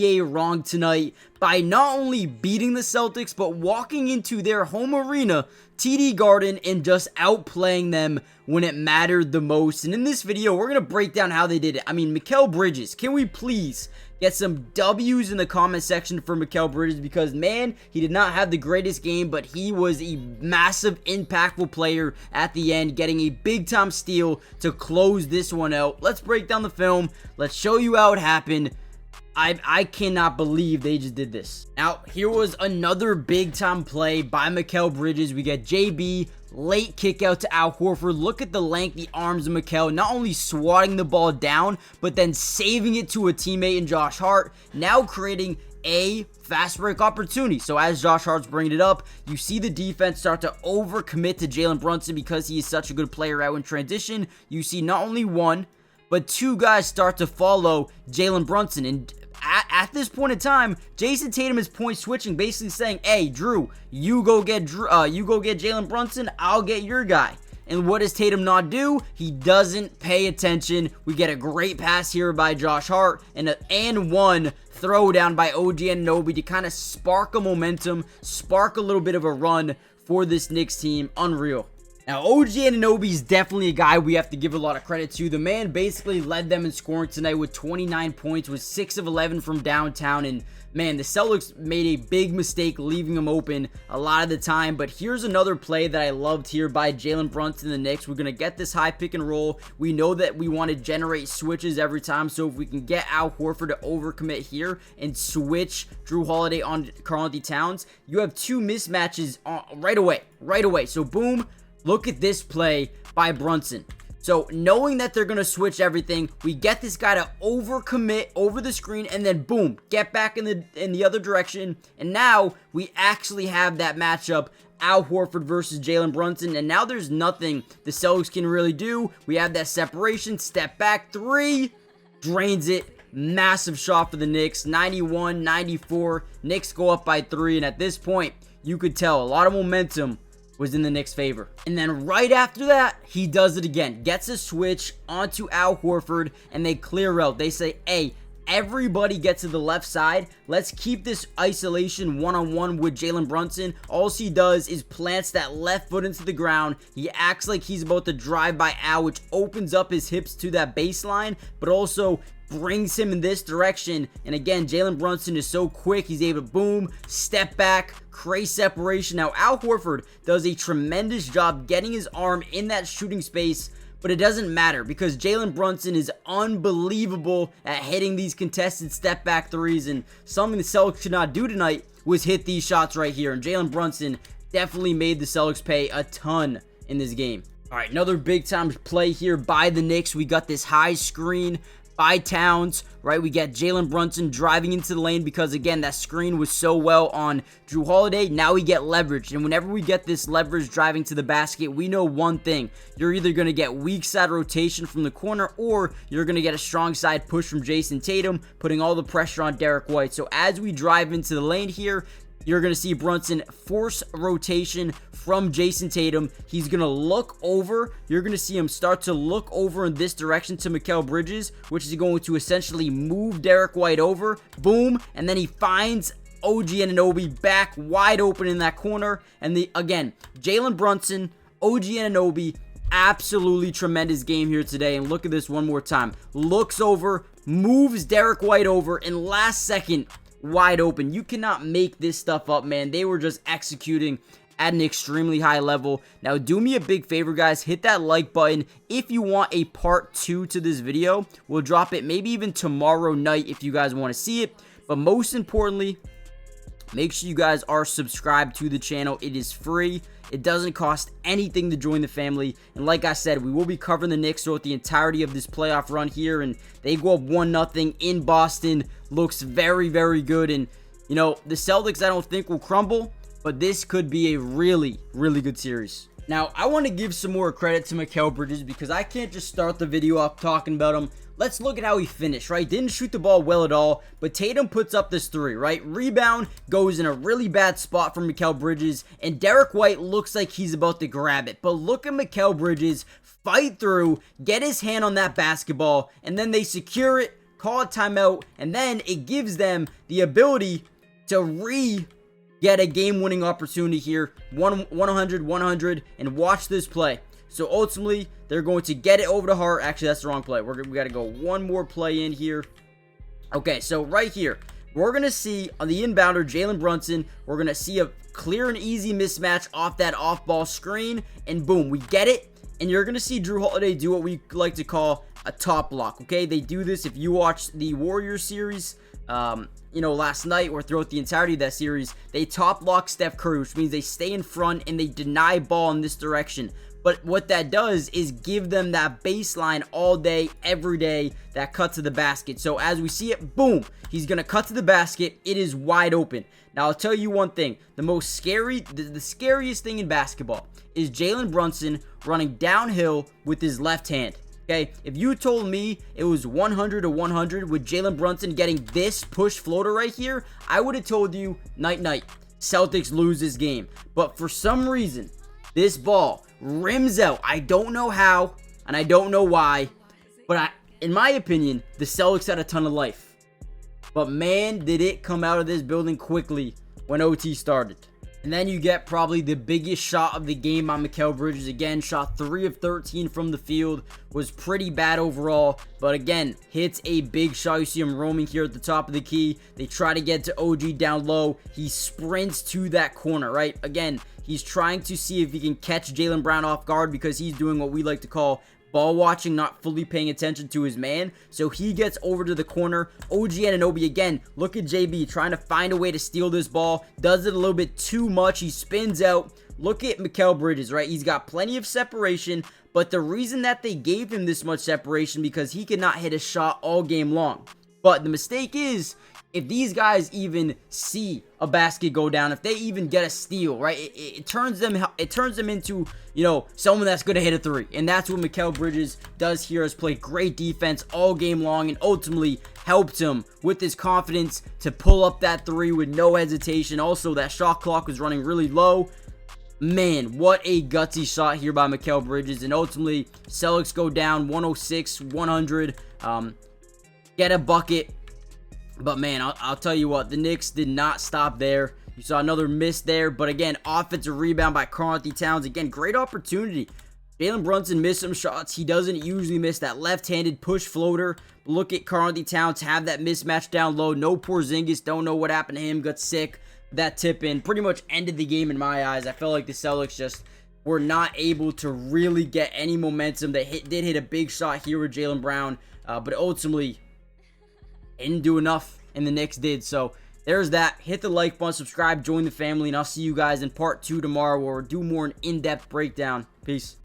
NBA wrong tonight by not only beating the Celtics, but walking into their home arena, TD Garden, and just outplaying them when it mattered the most. And in this video, we're going to break down how they did it. I mean, Mikal Bridges, can we please get some W's in the comment section for Mikal Bridges? Because, man, he did not have the greatest game, but he was a massive, impactful player at the end, getting a big-time steal to close this one out. Let's break down the film. Let's show you how it happened. I cannot believe they just did this. Now, here was another big-time play by Mikal Bridges. We get JB, late kick out to Al Horford. Look at the lengthy arms of Mikal, not only swatting the ball down, but then saving it to a teammate in Josh Hart, now creating a fast break opportunity. So as Josh Hart's bringing it up, you see the defense start to overcommit to Jalen Brunson because he is such a good player out in transition. You see not only one, but two guys start to follow Jalen Brunson. And at this point in time, Jason Tatum is point switching, basically saying, "Hey, Drew, you go get Jalen Brunson. I'll get your guy." And what does Tatum not do? He doesn't pay attention. We get a great pass here by Josh Hart and one throw down by OG Anunoby to kind of spark a momentum, spark a little bit of a run for this Knicks team. Unreal. Now, OG Anunoby is definitely a guy we have to give a lot of credit to. The man basically led them in scoring tonight with 29 points, with 6 of 11 from downtown. And, man, the Celtics made a big mistake leaving him open a lot of the time. But here's another play that I loved here by Jalen Brunson and the Knicks. We're going to get this high pick and roll. We know that we want to generate switches every time. So if we can get Al Horford to overcommit here and switch Drew Holiday on Karl-Anthony Towns, you have two mismatches right away. So, boom. Look at this play by Brunson. So knowing that they're going to switch everything, we get this guy to overcommit over the screen and then boom, get back in the other direction. And now we actually have that matchup, Al Horford versus Jalen Brunson. And now there's nothing the Celtics can really do. We have that separation, step back, three, drains it. Massive shot for the Knicks, 91-94. Knicks go up by 3. And at this point, you could tell a lot of momentum was in the Knicks' favor. And then right after that, he does it again. Gets a switch onto Al Horford, and they clear out. They say, "Hey, everybody get to the left side. Let's keep this isolation one-on-one with Jalen Brunson." All he does is plants that left foot into the ground. He acts like he's about to drive by Al, which opens up his hips to that baseline, but also brings him in this direction. And again, Jalen Brunson is so quick, he's able to boom, step back, create separation. Now, Al Horford does a tremendous job getting his arm in that shooting space, but it doesn't matter because Jalen Brunson is unbelievable at hitting these contested step back threes, and something the Celtics could not do tonight was hit these shots right here. And Jalen Brunson definitely made the Celtics pay a ton in this game. All right, another big time play here by the Knicks. We got this high screen by Towns, right? We get Jalen Brunson driving into the lane because, again, that screen was so well on Drew Holiday. Now we get leverage, and whenever we get this leverage driving to the basket, we know one thing. You're either going to get weak side rotation from the corner, or you're going to get a strong side push from Jason Tatum, putting all the pressure on Derek White. So as we drive into the lane here, you're going to see Brunson force rotation from Jason Tatum. He's going to look over. You're going to see him start to look over in this direction to Mikal Bridges, which is going to essentially move Derek White over. Boom. And then he finds OG Anunoby back wide open in that corner. And again, Jalen Brunson, OG Anunoby, absolutely tremendous game here today. And look at this one more time. Looks over, moves Derek White over, and last second, wide open. You cannot make this stuff up, man. They were just executing at an extremely high level. Now, do me a big favor, guys. Hit that like button if you want a part 2 to this video. We'll drop it maybe even tomorrow night if you guys want to see it. But most importantly, make sure you guys are subscribed to the channel. It is free. It doesn't cost anything to join the family. And like I said, we will be covering the Knicks throughout the entirety of this playoff run here. And they go up 1-0 in Boston. Looks very, very good. And, you know, the Celtics I don't think will crumble. But this could be a really, really good series. Now, I want to give some more credit to Mikal Bridges because I can't just start the video off talking about him. Let's look at how he finished, right? Didn't shoot the ball well at all, but Tatum puts up this 3, right? Rebound goes in a really bad spot for Mikal Bridges, and Derek White looks like he's about to grab it. But look at Mikal Bridges fight through, get his hand on that basketball, and then they secure it, call a timeout, and then it gives them the ability to get a game-winning opportunity here. 100, and watch this play. So ultimately, they're going to get it over to Hart. Actually, that's the wrong play. We got to go one more play in here. Okay, so right here, we're going to see on the inbounder, Jalen Brunson, we're going to see a clear and easy mismatch off that off-ball screen, and boom, we get it. And you're going to see Drew Holiday do what we like to call a top block, okay? They do this if you watch the Warriors series, last night or throughout the entirety of that series. They top block Steph Curry, which means they stay in front and they deny ball in this direction. But what that does is give them that baseline all day, every day, that cut to the basket. So as we see it, boom, he's going to cut to the basket. It is wide open. Now, I'll tell you one thing. The scariest thing in basketball is Jalen Brunson running downhill with his left hand. Okay, if you told me it was 100 to 100 with Jalen Brunson getting this push floater right here, I would have told you, night-night, Celtics lose this game. But for some reason, this ball rims out. I don't know how, and I don't know why, but in my opinion, the Celtics had a ton of life. But man, did it come out of this building quickly when OT started. And then you get probably the biggest shot of the game by Mikal Bridges. Again, shot 3 of 13 from the field. Was pretty bad overall. But again, hits a big shot. You see him roaming here at the top of the key. They try to get to OG down low. He sprints to that corner, right? Again, he's trying to see if he can catch Jaylen Brown off guard because he's doing what we like to call ball watching, not fully paying attention to his man. So he gets over to the corner. OG Anunoby again. Look at JB trying to find a way to steal this ball. Does it a little bit too much. He spins out. Look at Mikal Bridges, right? He's got plenty of separation. But the reason that they gave him this much separation because he could not hit a shot all game long. But the mistake is, if these guys even see a basket go down, if they even get a steal, right, it turns them into, someone that's going to hit a three. And that's what Mikal Bridges does here. Has played great defense all game long and ultimately helped him with his confidence to pull up that three with no hesitation. Also, that shot clock was running really low. Man, what a gutsy shot here by Mikal Bridges. And ultimately, Celtics go down 106-100. Get a bucket. But man, I'll tell you what, the Knicks did not stop there. You saw another miss there, but again, offensive rebound by Karl-Anthony Towns. Again, great opportunity. Jalen Brunson missed some shots. He doesn't usually miss that left-handed push floater. Look at Karl-Anthony Towns have that mismatch down low. No Porzingis, don't know what happened to him. Got sick. That tip in pretty much ended the game in my eyes. I felt like the Celtics just were not able to really get any momentum. They did hit a big shot here with Jaylen Brown, but ultimately didn't do enough, and the Knicks did. So there's that. Hit the like button, subscribe, join the family, and I'll see you guys in part 2 tomorrow where we'll do more an in-depth breakdown. Peace.